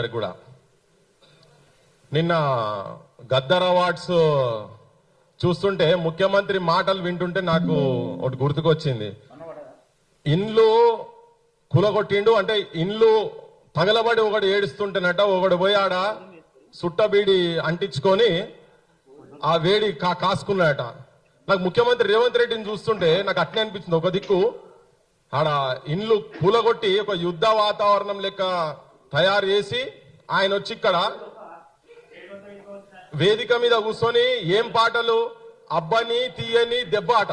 కూడా నిన్న గద్దర్ అవార్డ్స్ చూస్తుంటే ముఖ్యమంత్రి మాటలు వింటుంటే నాకు ఒకటి గుర్తుకొచ్చింది. ఇండ్లు కులగొట్టిండు అంటే ఇండ్లు తగలబడి ఒకడు ఏడుస్తుంటేనట, ఒకడు పోయి ఆడ సుట్టబీడి అంటించుకొని ఆ వేడి కాసుకున్నాడట. నాకు ముఖ్యమంత్రి రేవంత్ రెడ్డిని చూస్తుంటే నాకు అట్లే అనిపించింది. ఒక దిక్కు ఆడ ఇండ్లు కూలగొట్టి ఒక యుద్ధ వాతావరణం లెక్క తయారు చేసి ఆయన వచ్చి ఇక్కడ వేదిక మీద కూర్చొని ఏం పాటలు, అబ్బని తీయని దెబ్బ ఆట.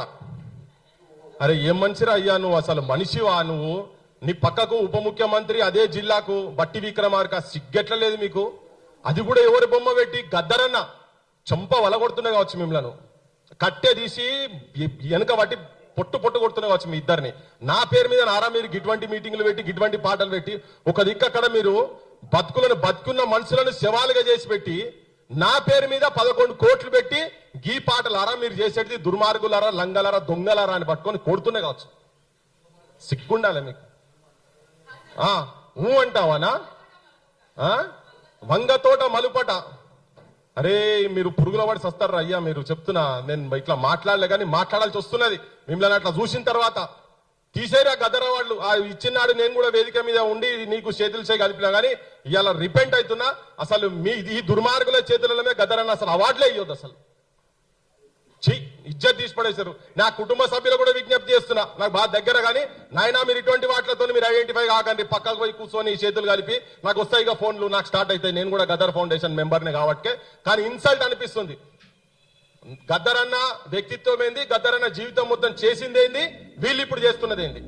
అరే ఏం మనిషిరా అయ్యా నువ్వు, అసలు మనిషివా నువ్వు? నీ పక్కకు ఉప ముఖ్యమంత్రి అదే జిల్లాకు బట్టి విక్రమార్క, సిగ్గెట్ల లేదు మీకు? అది కూడా ఎవరి బొమ్మ పెట్టి గద్దరన్న చంప వలగొడుతున్నా కావచ్చు, మిమ్మల్ని కట్టె తీసి వెనక బట్టి పొట్టు కొడుతున్నా కావచ్చు మీ ఇద్దరిని. నా పేరు మీద నారా మీరు గిటువంటి మీటింగ్లు పెట్టి గిటువంటి పాటలు పెట్టి ఒక దిక్కు అక్కడ మీరు బతుకున్న మనుషులను శవాలుగా చేసి పెట్టి నా పేరు మీద 11 కోట్లు పెట్టి గీ పాటలారా మీరు చేసేది దుర్మార్గులారా, లంగలారా, దొంగలారా అని పట్టుకొని కొడుతున్నా కావచ్చు. సిగ్గుండాలి మీకు. ఊ అంటావానా? వంగతోట మలుపట. అరే మీరు పురుగుల పడి సస్తారు అయ్యా. మీరు చెప్తున్నా, నేను ఇట్లా మాట్లాడలే కానీ మాట్లాడాల్సి వస్తున్నది. మిమ్మల్ని అట్లా చూసిన తర్వాత తీసేరా గద్దర వాళ్ళు. ఆ ఇచ్చినాడు నేను కూడా వేదిక మీద ఉండి నీకు చేతులు చేయి కలిపినా కానీ ఇవాళ రిపెంట్ అవుతున్నా. అసలు మీ ఈ దుర్మార్గుల చేతులలోనే గద్దరన్న అసలు అవార్డులే ఇవ్వద్దు. అసలు ఇజ్జత్ తీసి పడేశారు. నా కుటుంబ సభ్యులు కూడా విజ్ఞప్తి చేస్తున్నా, నాకు బాగా దగ్గర కానీ నాయన మీరు ఇటువంటి వాటితో మీరు ఐడెంటిఫై కాకండి. పక్కకు పోయి కూర్చొని చేతులు కలిపి నాకు వస్తాయిగా ఫోన్లు, నాకు స్టార్ట్ అవుతాయి. నేను కూడా గద్దర్ ఫౌండేషన్ మెంబర్ని కాబట్టి. కానీ ఇన్సల్ట్ అనిపిస్తుంది. గద్దరన్న వ్యక్తిత్వం ఏంది, గద్దరన్న జీవితం మొత్తం చేసిందేంది, వీళ్ళు ఇప్పుడు చేస్తున్నది ఏంది?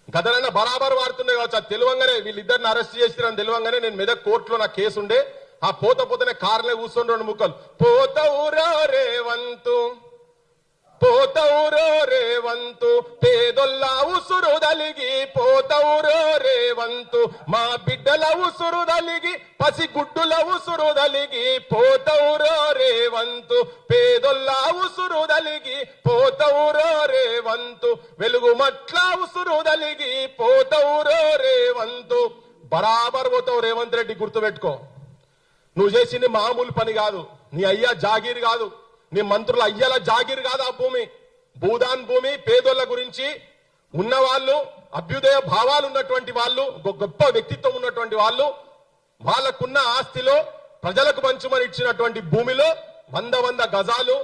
గద్దరన్న బరాబర్ వాడుతున్నాయి కావచ్చు. అది తెలివంగానే వీళ్ళిద్దరిని అరెస్ట్ చేసిరని తెలివంగానే నేను మెదక్ కోర్టులో నా కేసు ఉండే ఆ పోతనే కార్లే కూర్చొని 2 ముక్కలు పోతవురో రేవంతు, పోతవురో రేవంతు, పేదొల్ల ఉసురు దలిగి పోతవురో రేవంతు, మా బిడ్డల ఉసురు దలిగి పసిగుడ్డుల ఉసురు దలిగి పోతవురో రేవంతు, పేదొల్ల ఉసురు దలిగి పోతవురో రేవంతు, వెలుగు మట్ల ఉసురు దలిగి పోతవురో రేవంతు. బరాబర్ పోతావు రేవంత్ రెడ్డి, గుర్తుపెట్టుకో. నువ్వు చేసింది మామూలు పని కాదు. నీ అయ్యా జాగీర్ కాదు, నీ మంత్రుల అయ్యాల జాగీర్ కాదు ఆ భూమి. భూదాన్ భూమి. పేదోళ్ల గురించి ఉన్నవాళ్ళు, అభ్యుదయ భావాలు ఉన్నటువంటి వాళ్ళు, గొప్ప వ్యక్తిత్వం ఉన్నటువంటి వాళ్ళు, వాళ్ళకున్న ఆస్తిలో ప్రజలకు పంచుమని ఇచ్చినటువంటి భూమిలో 100 గజాలు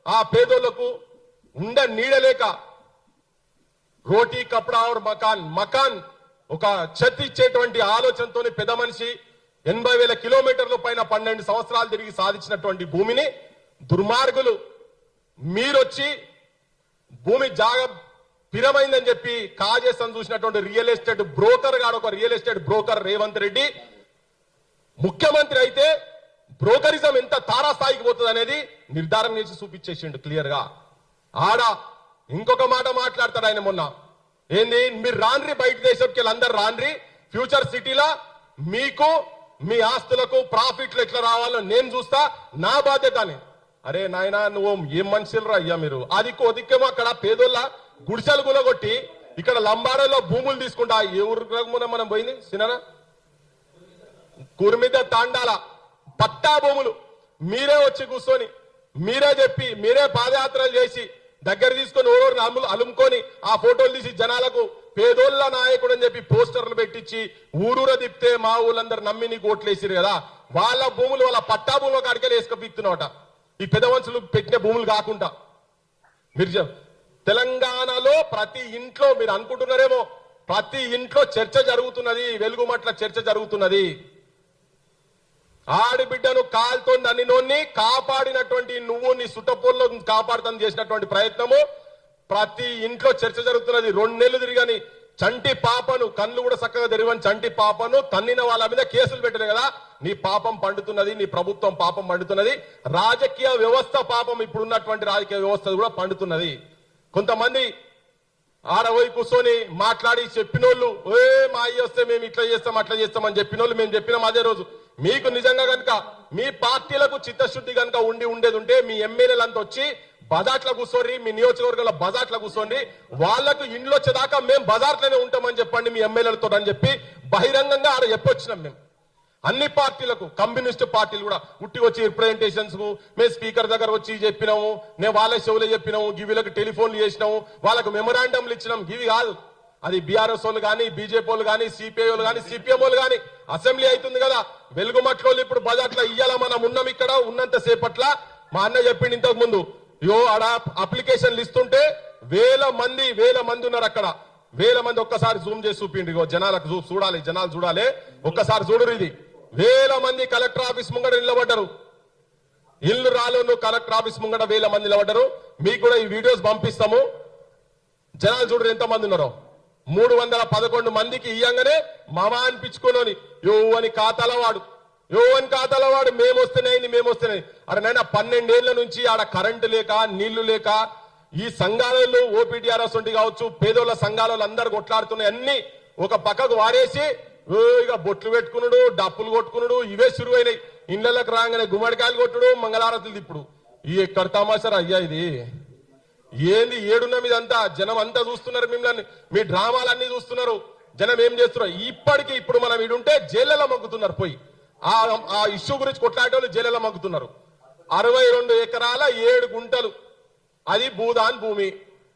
ఆ పేదోళ్లకు ఉండ నీడలేక రోటీ కపడా ఔర్ మకాన్ ఒక చెత్త ఇచ్చేటువంటి ఆలోచనతోని పెద్ద మనిషి 80,000 కిలోమీటర్ల పైన 12 సంవత్సరాలు తిరిగి సాధించినటువంటి భూమిని దుర్మార్గులు మీరొచ్చి భూమి జాగ పిరమైందని చెప్పి కాజేస్తాను చూసినటువంటి రియల్ ఎస్టేట్ బ్రోకర్ గాడు, ఒక real estate broker Revanth Reddy ముఖ్యమంత్రి అయితే బ్రోకరిజం ఎంత తారాస్థాయికి పోతుంది అనేది నిర్ధారణ చేసి చూపించేసిండు క్లియర్ గా. ఆడ ఇంకొక మాట మాట్లాడతాడు ఆయన మొన్న. ఏంది, మీరు రాన్రి బయట దేశంకి అందరు రాన్రి, ఫ్యూచర్ సిటీలా మీకు మీ ఆస్తులకు ప్రాఫిట్లు ఎట్లా రావాలో నేను చూస్తా, నా బాధ్యత అని. అరే నాయనా నువ్వు ఏం మనుషులు అయ్యా మీరు. అది కొద్దికేమో అక్కడ పేదోళ్ళ గుడిసెలు గులగొట్టి ఇక్కడ లంబాడలో భూములు తీసుకుంటా. ఏ ఊరు మనం పోయింది సినరా, కుర్మిద తాండాల పట్టా భూములు మీరే వచ్చి కూర్చొని మీరే చెప్పి మీరే పాదయాత్రలు చేసి దగ్గర తీసుకొని ఓరోరు అలుముకొని ఆ ఫోటోలు తీసి జనాలకు పేదోళ్ళ నాయకుడు అని చెప్పి పోస్టర్లు పెట్టించి ఊరూర తిప్పితే మా ఊళ్ళందరూ నమ్మి నీకు ఓట్లేసిరు కదా. వాళ్ళ భూములు వాళ్ళ పట్టా భూములు కాడికే వేసుకొప్పిస్తున్నావట. ఈ పెద్ద మనుషులు పెట్టిన భూములు కాకుండా. మీరు తెలంగాణలో ప్రతి ఇంట్లో మీరు అనుకుంటున్నారేమో ప్రతి ఇంట్లో చర్చ జరుగుతున్నది, వెలుగుమట్ల చర్చ జరుగుతున్నది. ఆడిబిడ్డను కాల్తో నన్నినోన్ని కాపాడినటువంటి నువ్వు నీ సుట్టపోల్లో కాపాడుతాను చేసినటువంటి ప్రయత్నము ప్రతి ఇంట్లో చర్చ జరుగుతున్నది. 2 నెలలు తిరిగని చంటి పాపను, కళ్ళు కూడా చక్కగా తెరవని చంటి పాపను తన్నిన వాళ్ళ మీద కేసులు పెట్టిన కదా. నీ పాపం పండుతున్నది, నీ ప్రభుత్వం పాపం పండుతున్నది, రాజకీయ వ్యవస్థ పాపం, ఇప్పుడున్నటువంటి రాజకీయ వ్యవస్థ కూడా పండుతున్నది. కొంతమంది ఆడ పోయి కూర్చొని మాట్లాడి చెప్పినోళ్ళు మా అయ్యి వస్తే మేము ఇట్లా చేస్తాం అట్లా చేస్తామని చెప్పినోళ్ళు మేము చెప్పినాం అదే రోజు. మీకు నిజంగా కనుక మీ పార్టీలకు చిత్తశుద్ధి కనుక ఉండేది ఉంటే మీ ఎమ్మెల్యేలంతా వచ్చి బజార్లో కూర్చోండి, మీ నియోజకవర్గంలో బజార్లో కూర్చోండి, వాళ్లకు ఇండ్లు వచ్చేదాకా మేము బజార్లోనే ఉంటామని చెప్పండి మీ ఎమ్మెల్యేలతో అని చెప్పి బహిరంగంగా ఆడ చెప్పొచ్చినాం. మేము అన్ని పార్టీలకు, కమ్యూనిస్ట్ పార్టీలు కూడా ఉట్టి వచ్చి రిప్రజెంటేషన్స్ కు మేము స్పీకర్ దగ్గర వచ్చి చెప్పినాము, నేను వాళ్ళ షోలో చెప్పినాము, గివిలకు టెలిఫోన్లు చేసినాము, వాళ్ళకు మెమొరాండంలు ఇచ్చినాం. గివి కాదు, అది బీఆర్ఎస్ వాళ్ళు కానీ బీజేపీ వాళ్ళు కానీ సిపిఐ వాళ్ళు కానీ సిపిఎం వాళ్ళు కానీ అసెంబ్లీ అవుతుంది కదా వెలుగుమట్లో ఇప్పుడు బజార్లో ఇయ్యాల మనం ఉన్నాం. ఇక్కడ ఉన్నంత సేపట్ల మా అన్న చెప్పింది ఇంతకు ముందు, ఆడ అప్లికేషన్లు ఇస్తుంటే వేల మంది ఉన్నారు అక్కడ. వేల మంది ఒక్కసారి జూమ్ చేసి చూపిండి, జనాలకు చూడాలి, జనాలు చూడాలి, ఒక్కసారి చూడరు. ఇది వేల మంది కలెక్టర్ ఆఫీస్ ముంగడ నిలబడ్డారు. ఇల్లు రాలోను కలెక్టర్ ఆఫీస్ ముంగడ వేల మంది నిలబడ్డారు. మీకు కూడా ఈ వీడియోస్ పంపిస్తాము, జనాలు చూడరు ఎంత మంది ఉన్నారో. 311 మందికి ఇయ్యంగానే మామా అనిపించుకోని యోవని ఖాతాల వాడు మేమొస్తేనే. అరే నాయన 12 ఏళ్ల నుంచి ఆడ కరెంటు లేక నీళ్లు లేక ఈ సంఘాలలో ఓపీటీఆర్ఎస్ ఉండి కావచ్చు, పేదోళ్ల సంఘాలలో అందరు కొట్లాడుతున్నాయి. అన్ని ఒక పక్కకు వారేసి ఇక బొట్లు పెట్టుకున్నాడు, డప్పులు కొట్టుకున్నాడు, ఇవే సురువైనాయి. ఇళ్లకు రాగానే గుమ్మడికాయలు కొట్టుడు, మంగళారతులు తిప్పుడు. ఈ ఎక్కడ తమాషారా అయ్యా ఇది? ఏంది ఏడున్న మీదంతా జనం అంతా చూస్తున్నారు, మిమ్మల్ని మీ డ్రామాలన్నీ చూస్తున్నారు. జనం ఏం చేస్తున్నారు? ఇప్పుడు మనం ఇడుంటే జైళ్ళలో మగ్గుతున్నారు. పోయి ఆ ఇష్యూ గురించి కొట్లాడేవాళ్ళు జైళ్ళలో మగ్గుతున్నారు. 62 ఎకరాల 7 గుంటలు అది భూదాన్ భూమి.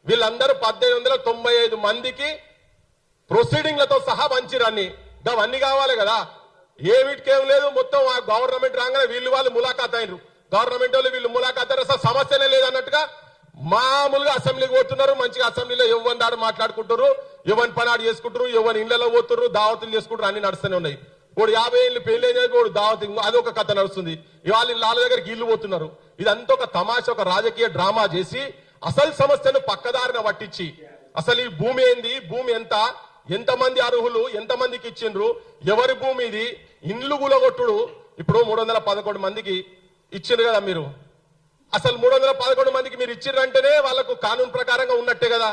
వీళ్ళందరూ 1895 మందికి ప్రొసీడింగ్లతో సహా మంచిరన్ని. అవన్నీ కావాలి కదా, ఏమిటికేం లేదు. మొత్తం ఆ గవర్నమెంట్ రాగానే వాళ్ళు ములాఖాత్ అయినరు. గవర్నమెంట్ వాళ్ళు వీళ్ళు ములాఖాత్ అయినారు. అసలు సమస్యనే లేదన్నట్టుగా మామూలుగా అసెంబ్లీకి పోతున్నారు. మంచిగా అసెంబ్లీలో ఎవరి దాడు మాట్లాడుకుంటారు, ఎవరి పనాడు చేసుకుంటారు, ఎవరి ఇళ్లలో పోతున్నారు, దావతులు చేసుకుంటారు, అన్ని నడుస్తూనే ఉన్నాయి. ఇప్పుడు 50 ఏళ్ళు పెళ్లి అయినా దావతి, అదొక కథ నడుస్తుంది. ఇవాళ వాళ్ళ దగ్గరికి ఇల్లు పోతున్నారు. ఇదంతా ఒక తమాషా, ఒక రాజకీయ డ్రామా చేసి అసలు సమస్యను పక్కదారిన పట్టించి అసలు ఈ భూమి ఏంది, భూమి ఎంతమంది అర్హులు, ఎంతమందికి ఇచ్చిండ్రు, ఎవరి భూమి ఇది, ఇండ్లు గులగొట్టుడు. ఇప్పుడు 311 మందికి ఇచ్చిండ్రు కదా మీరు. అసలు 311 మందికి మీరు ఇచ్చిండ్రంటేనే వాళ్ళకు కానూన్ ప్రకారంగా ఉన్నట్టే కదా.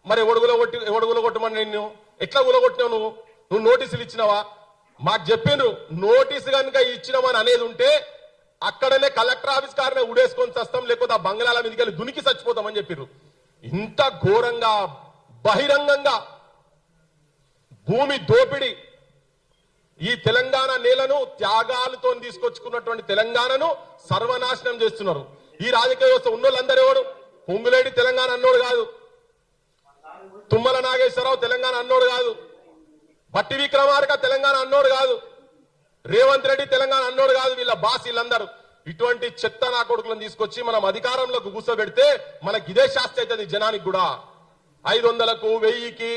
మరి ఎవడు గులగొట్టమని నిన్ను ఎట్లా గులగొట్టినావు? నువ్వు నోటీసులు ఇచ్చినావా? మాకు చెప్పిండ్రు నోటీసు కనుక ఇచ్చినామని అనేది ఉంటే అక్కడనే కలెక్టర్ ఆఫీస్ కారనే ఉడేసుకొని చస్తాం, లేకపోతే ఆ బంగ్లాల మీదకి వెళ్ళి దునికి చచ్చిపోతామని చెప్పిర్రు. ఇంత ఘోరంగా బహిరంగంగా భూమి దోపిడి, ఈ తెలంగాణ నేలను త్యాగాలతో తీసుకొచ్చుకున్నటువంటి తెలంగాణను సర్వనాశనం చేస్తున్నారు. ఈ రాజకీయ వ్యవస్థ ఉన్నోళ్ళందరూ ఎవడు? పొంగులేడి తెలంగాణ అన్నోడు కాదు, తుమ్మల నాగేశ్వరరావు తెలంగాణ అన్నోడు కాదు, భట్టి విక్రమార్క తెలంగాణ అన్నోడు కాదు, రేవంత్ రెడ్డి తెలంగాణ అన్నోడు కాదు. వీళ్ళ బాస్ వీళ్ళందరూ ఇటువంటి చెత్త నా కొడుకులను తీసుకొచ్చి మనం అధికారంలోకి కూర్చోబెడితే మనకి ఇదే శాస్తి అవుతుంది. జనానికి కూడా 500కు 1000కి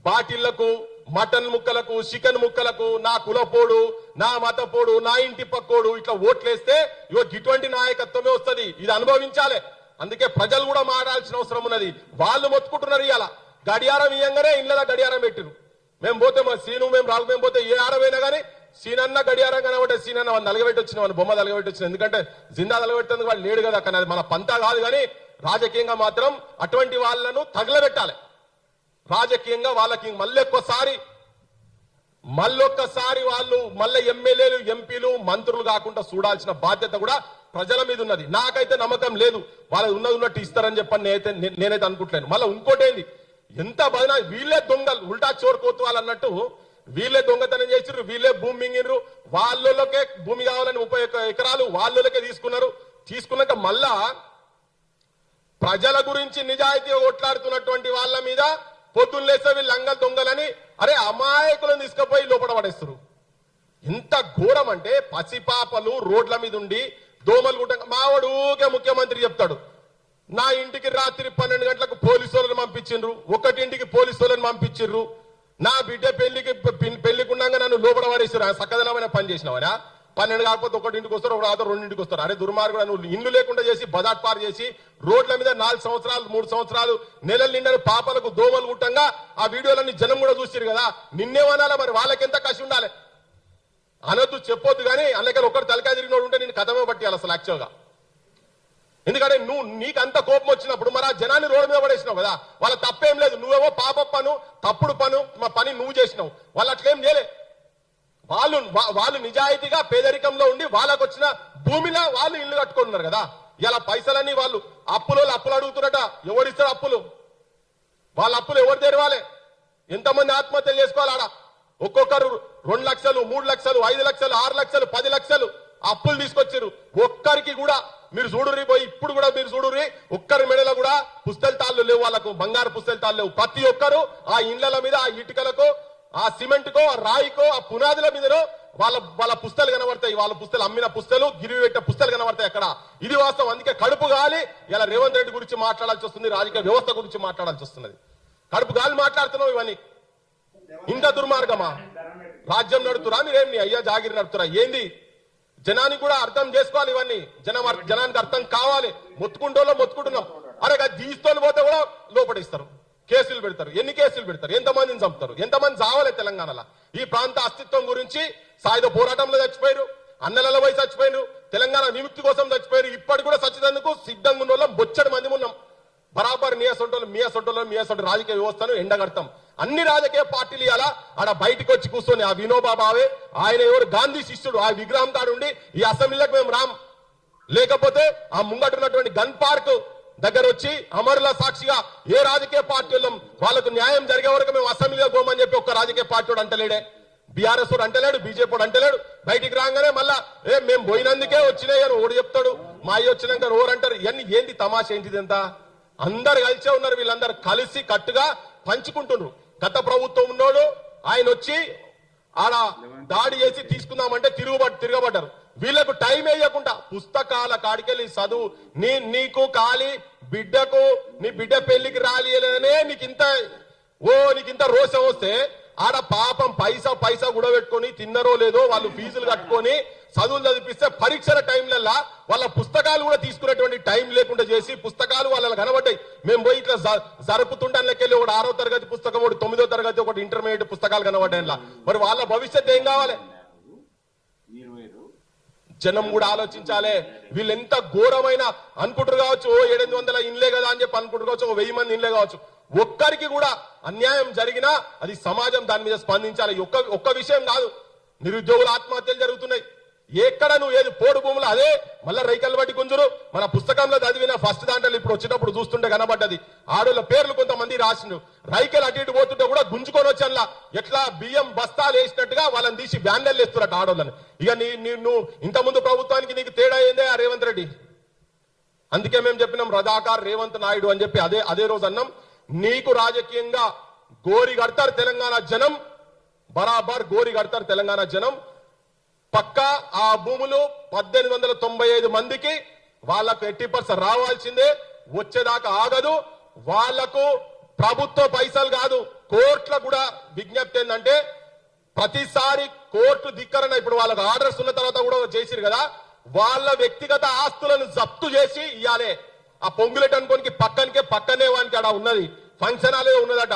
బాటిళ్లకు, మటన్ ముక్కలకు, చికెన్ ముక్కలకు, నా కులపోడు, నా మతపోడు, నా ఇంటి పక్కోడు ఇట్లా ఓట్లేస్తే ఇటువంటి నాయకత్వమే వస్తుంది. ఇది అనుభవించాలి. అందుకే ప్రజలు కూడా మారాల్సిన అవసరం ఉన్నది. వాళ్ళు మొత్తుకుంటున్నారు. ఇవాళ గడియారం ఇయ్యంగానే ఇళ్ళ గడియారం పెట్టిరు. మేము పోతే మా సీను మేము రాళ్ళు మేము పోతే ఏ ఆడమైనా కానీ సీనన్న గడియారం కనబట్టే సీనన్న వాళ్ళు నలగబెట్టి వచ్చిన వాళ్ళు బొమ్మ తలగబెట్టి వచ్చిన. ఎందుకంటే జిందా తలగబెట్టేందుకు వాళ్ళు లేడు కదా. కానీ అది మన పంతా కాదు. కానీ రాజకీయంగా మాత్రం అటువంటి వాళ్ళను తగలబెట్టాలి. రాజకీయంగా వాళ్ళకి మళ్ళొక్కసారి వాళ్ళు మళ్ళీ ఎమ్మెల్యేలు, ఎంపీలు, మంత్రులు కాకుండా చూడాల్సిన బాధ్యత కూడా ప్రజల మీద ఉన్నది. నాకైతే నమ్మకం లేదు వాళ్ళు ఉన్నట్టు ఇస్తారని చెప్పని నేనైతే అనుకుంటలేను. మళ్ళీ ఇంకోటేంది, ఎంత బదనా వీళ్ళే దొంగలు, ఉల్టా చోరు కోతువాళ్ళు అన్నట్టు వీళ్ళే దొంగతనం చేసిర్రు, వీళ్ళే భూమి మింగినరు. వాళ్ళకే భూమి కావాలని 30 ఎకరాలు వాళ్ళకే తీసుకున్నారు. తీసుకున్నాక మళ్ళా ప్రజల గురించి నిజాయితీగా కొట్లాడుతున్నటువంటి వాళ్ళ మీద పొద్దున్నేస్తే వీళ్ళు లంగలు దొంగలని అమాయకులను తీసుకుపోయి లోపల పడేస్తారు. ఇంత ఘోరం అంటే పసిపాపలు రోడ్ల మీద ఉండి దోమలు గుట్ట. మావాడు ఊకే ముఖ్యమంత్రి చెప్తాడు, నా ఇంటికి రాత్రి 12 గంటలకు పోలీసు వాళ్ళని పంపించిండ్రు, 1 ఇంటికి పోలీసు వాళ్ళని పంపించిండ్రు, నా బిడ్డ పెళ్లికుండగా నన్ను లోపల పడేసారు. సక్కదనమైన పని చేసినవనా? 12 కాకపోతే 1 ఇంటికి వస్తారు, 2 ఇంటికి వస్తారు. అరే దుర్మార్గుడు, నువ్వు ఇల్లు లేకుండా చేసి బజాట్ పారు చేసి రోడ్ల మీద 4 సంవత్సరాలు 3 సంవత్సరాలు నెలలు నిండని పాపలకు దోమలు గుట్టంగా ఆ వీడియోలన్నీ జనం కూడా చూసారు కదా. నిన్నేమనాలా? మరి వాళ్ళకెంత కసి ఉండాలి? అనొద్దు, చెప్పొద్దు. కానీ అందుకని ఒకటి తలకాయ తిరిగినోడు ఉంటే నేను కథమే పట్టియాలి అసలు యాక్చువల్గా. ఎందుకంటే నీకు అంత కోపం వచ్చినప్పుడు మరి ఆ జనాన్ని రోడ్డు మీద పడేసినావు కదా, వాళ్ళ తప్పేం లేదు. నువ్వేమో పాప పను తప్పుడు పని నువ్వు చేసినావు, వాళ్ళు అట్లేం చేయలే. వాళ్ళు నిజాయితీగా పేదరికంలో ఉండి వాళ్ళకు వచ్చిన భూమిలో వాళ్ళు ఇల్లు కట్టుకుంటున్నారు కదా. ఇలా పైసలన్నీ వాళ్ళు అప్పులు అడుగుతున్నట. ఎవరిస్తారు అప్పులు? వాళ్ళ అప్పులు ఎవరు తెరవాలి? ఎంతమంది ఆత్మహత్యలు చేసుకోవాలి ఆడ? ఒక్కొక్కరు 2 లక్షలు 3 లక్షలు 5 లక్షలు 6 లక్షలు 10 లక్షలు అప్పులు తీసుకొచ్చారు. ఒక్కరికి కూడా మీరు చూడుర్రి పోయి, ఇప్పుడు కూడా మీరు చూడుర్రి, ఒక్కరి మెడలో కూడా పుస్తల తాళ్ళు లేవు, వాళ్ళకు బంగారు పుస్తల తాళ్ళు లేవు. ప్రతి ఒక్కరు ఆ ఇండ్ల మీద, ఆ ఇటుకలకు, ఆ సిమెంట్ కో, ఆ రాయికో, ఆ పునాదుల మీదనో వాళ్ళ పుస్తలు కనబడతాయి. వాళ్ళ పుస్తలు అమ్మిన పుస్తలు, గిరివి పెట్టిన పుస్తలు కనబడతాయి అక్కడ. ఇది వాస్తవం. అందుకే కడుపు గాలి ఇలా రేవంత్ రెడ్డి గురించి మాట్లాడాల్సి వస్తుంది, రాజకీయ వ్యవస్థ గురించి మాట్లాడాల్సి వస్తున్నది. కడుపు గాలి మాట్లాడుతున్నావు. ఇవన్నీ ఇంత దుర్మార్గమా? రాజ్యం నడుతురా మీరేం? నీ అయ్యా జాగిరి నడుతురా ఏంది? జనానికి కూడా అర్థం చేసుకోవాలి. ఇవన్నీ జనానికి అర్థం కావాలి. మొత్తుకుంటున్నాం. అరే దీస్తోని పోతే కూడా లోపడిస్తారు, కేసులు పెడతారు. ఎన్ని కేసులు పెడతారు? ఎంతమందిని చంపుతారు? ఎంతమంది చావాలి తెలంగాణలో? ఈ ప్రాంత అస్తిత్వం గురించి సాయుధ పోరాటంలో చచ్చిపోయారు, అన్నల వయసు చచ్చిపోయారు, తెలంగాణ విముక్తి కోసం చచ్చిపోయారు. ఇప్పటి కూడా సచ్చినందుకు సిద్ధంగా ఉన్న వాళ్ళం బొచ్చడి మంది ఉన్నాం. బరాబర్ మీ అసొంటి రాజకీయ వ్యవస్థను ఎండగడతాం. అన్ని రాజకీయ పార్టీలు ఇలా ఆడ బయటకు వచ్చి కూర్చొని, ఆ వినోబా భావే ఆయన ఎవరు గాంధీ శిష్యుడు, ఆ విగ్రహం కాడుండి ఈ అసెంబ్లీలకు మేము రాం, లేకపోతే ఆ ముంగటున్నటువంటి గన్ పార్క్ దగ్గర వచ్చి అమరుల సాక్షిగా ఏ రాజకీయ పార్టీలు వాళ్ళకు న్యాయం జరిగే వరకు మేము అసెంబ్లీలో పోమని చెప్పి ఒక్క రాజకీయ పార్టీ అంటలేడే. బీఆర్ఎస్ అంటలేడు, బీజేపీ అంటలేడు. బయటికి రాగానే మళ్ళా మేము పోయినందుకే వచ్చినాయి అని ఓడి చెప్తాడు. మా అయ్యి వచ్చినాక ఓరంటారు. ఇవన్నీ ఏంటి తమాషా? ఏంటిది? ఎంత అందరు కలిసే ఉన్నారు. వీళ్ళందరూ కలిసి కట్టుగా పంచుకుంటున్నారు. గత ప్రభుత్వం ఉన్నోడు ఆయన వచ్చి ఆడ దాడి చేసి తీసుకుందామంటే తిరగబడ్డారు. వీళ్లకు టైం వేయకుండా పుస్తకాల కాడికెళ్ళి చదువు, నీకు కాలి బిడ్డకు, నీ బిడ్డ పెళ్లికి రాలియలేదనే నీకింత రోషం వస్తే ఆడ పాపం పైసా కూడా పెట్టుకొని తిన్నరో లేదో వాళ్ళు ఫీజులు కట్టుకొని చదువులు చదివిస్తే పరీక్షల టైంలల్లా వాళ్ళ పుస్తకాలు కూడా తీసుకునేటువంటి టైం లేకుండా చేసి పుస్తకాలు వాళ్ళ కనబడ్డాయి. మేము పోయి ఇట్లా జరుపుతుంటానికి ఒకటి 6వ తరగతి పుస్తకం, ఒకటి 9వ తరగతి, ఒకటి ఇంటర్మీడియట్ పుస్తకాలు కనబడ్డాయి. మరి వాళ్ళ భవిష్యత్తు ఏం కావాలి? జనం కూడా ఆలోచించాలి. వీళ్ళు ఎంత ఘోరమైన అనుకుంటారు కావచ్చు, 700 ఇండ్లే కదా అని చెప్పి అనుకుంటారు కావచ్చు, 1000 మంది ఇండ్లే కావచ్చు. ఒక్కరికి కూడా అన్యాయం జరిగినా అది సమాజం దాని మీద స్పందించాలి. ఒక్క విషయం కాదు, నిరుద్యోగుల ఆత్మహత్యలు జరుగుతున్నాయి. ఎక్కడ నువ్వు ఏది పోడు భూములు అదే మళ్ళా రైకలు బట్టి గుంజురు. మన పుస్తకంలో చదివిన ఫస్ట్ దాంట్లో ఇప్పుడు వచ్చేటప్పుడు చూస్తుంటే కనబడ్డది. ఆడోళ్ళ పేర్లు కొంతమంది రాసిండు. రైకలు అటు ఇటు పోతుంటే కూడా గుంజుకొని వచ్చి అలా ఎట్లా బియ్యం బస్తాలు వేసినట్టుగా వాళ్ళని తీసి బ్యాన్డర్లు వేస్తున్నట్టు ఆడోళ్ళని. ఇక నువ్వు ఇంతకుముందు ప్రభుత్వానికి నీకు తేడా అయిందే ఆ రేవంత్ రెడ్డి. అందుకే మేము చెప్పినాం రజాకార్ రేవంత్ నాయుడు అని చెప్పి అదే రోజు అన్నాం. నీకు రాజకీయంగా గోరి కడతారు తెలంగాణ జనం, బరాబర్ గోరి కడతారు తెలంగాణ జనం. పక్కా ఆ భూములు 1895 మందికి వాళ్లకు 80% రావాల్సిందే, వచ్చేదాకా ఆగదు. వాళ్లకు ప్రభుత్వ పైసలు కాదు, కోర్టుల కూడా విజ్ఞప్తి ఏంటంటే ప్రతిసారి కోర్టు ధిక్కరణ. ఇప్పుడు వాళ్ళకి ఆర్డర్స్ ఉన్న తర్వాత కూడా చేసిరు కదా, వాళ్ళ వ్యక్తిగత ఆస్తులను జప్తు చేసి ఇవ్వాలి. ఆ పొంగులెట్ అనుకోనికి పక్కనే వానికి అక్కడ ఉన్నది ఫంక్షన్ హాలే ఉన్నదట.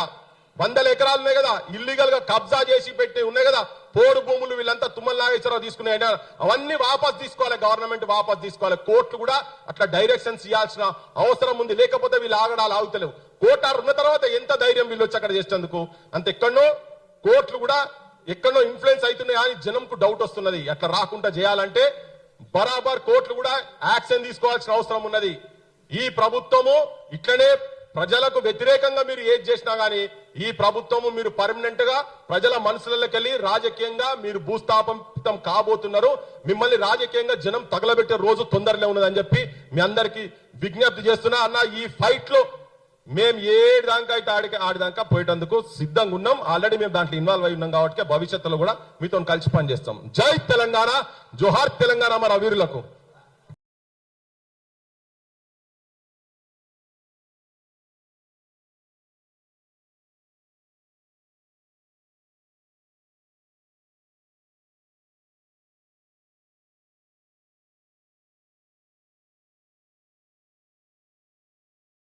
100 ఎకరాలు ఉన్నాయి కదా, ఇల్లీగల్ గా కబ్జా చేసి పెట్టి ఉన్నాయి కదా పోడు భూములు. వీళ్ళంతా తుమ్మల నాగేశ్వరరావు తీసుకున్నాయి. అవన్నీ వాపస్ తీసుకోవాలి, గవర్నమెంట్ వాపస్ తీసుకోవాలి. కోర్టులు కూడా అట్లా డైరెక్షన్స్ ఇవ్వాల్సిన అవసరం ఉంది. లేకపోతే వీళ్ళు ఆగుతలేవు. కోర్టు ఉన్న తర్వాత ఎంత ధైర్యం వీళ్ళు వచ్చి అక్కడ చేసేందుకు. అంత ఎక్కడో కోర్టులు కూడా ఎక్కడో ఇన్ఫ్లుయెన్స్ అవుతున్నాయి అని జనంకు డౌట్ వస్తున్నది. అట్లా రాకుండా చేయాలంటే బరాబర్ కోర్టులు కూడా యాక్షన్ తీసుకోవాల్సిన అవసరం ఉన్నది. ఈ ప్రభుత్వము ఇట్లనే ప్రజలకు వ్యతిరేకంగా మీరు ఏది చేసినా గానీ ఈ ప్రభుత్వము మీరు పర్మనెంట్ గా ప్రజల మనసులకి వెళ్ళి రాజకీయంగా మీరు భూస్థాపితం కాబోతున్నారు. మిమ్మల్ని రాజకీయంగా జనం తగలబెట్టే రోజు తొందరలో ఉన్నదని చెప్పి మీ అందరికి విజ్ఞప్తి చేస్తున్నా. అన్న ఈ ఫైట్ లో మేము ఏడాకా అయితే ఆడిదాకా పోయేటందుకు సిద్ధంగా ఉన్నాం. ఆల్రెడీ మేము దాంట్లో ఇన్వాల్వ్ అయి ఉన్నాం కాబట్టి భవిష్యత్తులో కూడా మీతో కలిసి పనిచేస్తాం. జై తెలంగాణ, జోహార్ తెలంగాణ మన వీరులకు.